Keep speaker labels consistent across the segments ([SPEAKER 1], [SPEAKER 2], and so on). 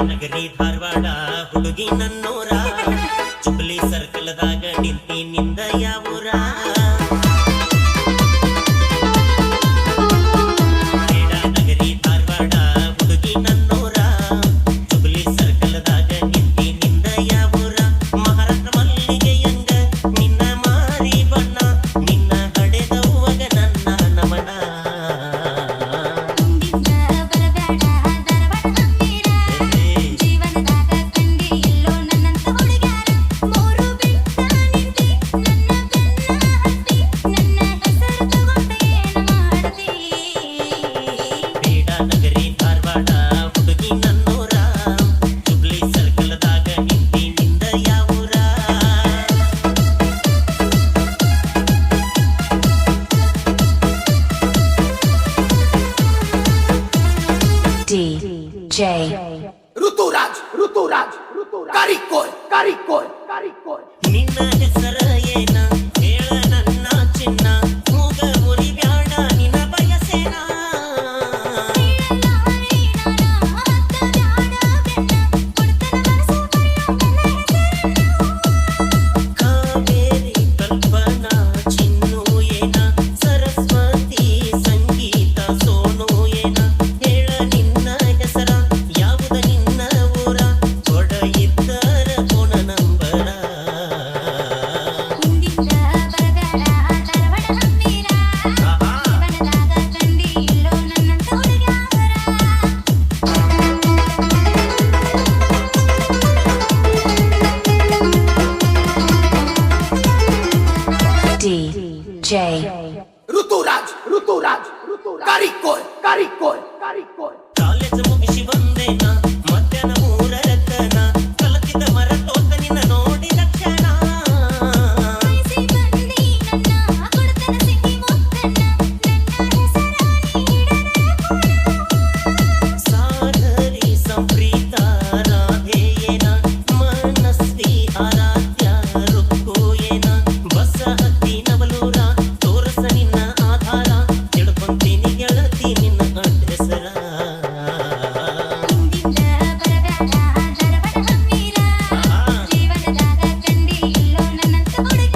[SPEAKER 1] ನಗರಿ ಧಾರವಾಡ ಹುಡುಗಿ ನನ್ನೂರ ಚುಬ್ಲಿ ಸರ್ಕಲ್ದಾಗ ನಿಂತಿ ನಿಂದ ಯಾವೂರ ನಗರಿ ಧಾರವಾಡ ಹುಡುಗಿ ನನ್ನೂರ ಚುಬ್ಲಿ ಸರ್ಕಲ್ದಾಗ ನಿಂತಿ ನಿಂದ ಯಾವೂರ ಮಹಾರಾಷ್ಟ್ರ ಮಲ್ಲಿಗೆಯಂಗ ನಿನ್ನ ಮಾರಿ ಬಣ್ಣ ನಿನ್ನ ಹಡೆದವ್ವಗ ನನ್ನ ನಮನ
[SPEAKER 2] DJ
[SPEAKER 3] ಋತುರಾಜ್ ಕಾರಿಕೋಲ್
[SPEAKER 1] ನಿನ್ನ ಹೆಸರ ಏನ ಹೇಳ ನನ್ನ ಚಿನ್ನ ಮೂಗ ಮುರಿಬ್ಯಾಡ ನಿನ್ನ ಬಯಸೇನ ಕಾವೇರಿ ಕಲ್ಪನಾ ಚಿನ್ನು ಏನ ಸರಸ್ವತಿ ಸಂಗೀತ ಸೋನು ಏನ ಹೇಳ ನಿನ್ನ ಹೆಸರ ಯಾವುದು ನಿನ್ನ ಊರ ಕೊಡ ಇದ್ದರ ಕೊಣ ನಂಬರ
[SPEAKER 2] DJ
[SPEAKER 3] ಋತುರಾಜ್ ಕಾರಿಕೋಲ್
[SPEAKER 1] ಕಾಲೇಜ್ ಮುಗಿಸಿ ಬಂದೇನ ಮಧ್ಯಾಹ್ನ 3:00 ಕಲಕಿದ ಮರ ತೋತ ನಿನ್ನ ನೋಡಿದ ಕ್ಷಣ ಸಾಗರಿ ಸಂಪ್ರೀತ ರಾಧೇಯೇನ ಮನಸ್ವಿ ಆರಾಧ್ಯ ರುಕ್ಕು ಏನ ಬಸ ಹತ್ತಿ ನವಲೂರ ತೋರಸ ನಿನ್ನ ಆಧಾರ ತಿಳ್ಕೊಂತೀನಿ ಗೆಳತಿ ನಿನ್ನ ಹೆಸರ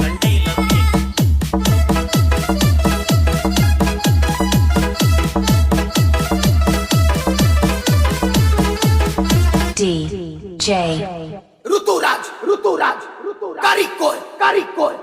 [SPEAKER 1] ಕಂಡೇ ಇಲ್ಲ
[SPEAKER 2] DJ
[SPEAKER 3] ಋತುರಾಜ್ ಕಾರಿಕೋಲ್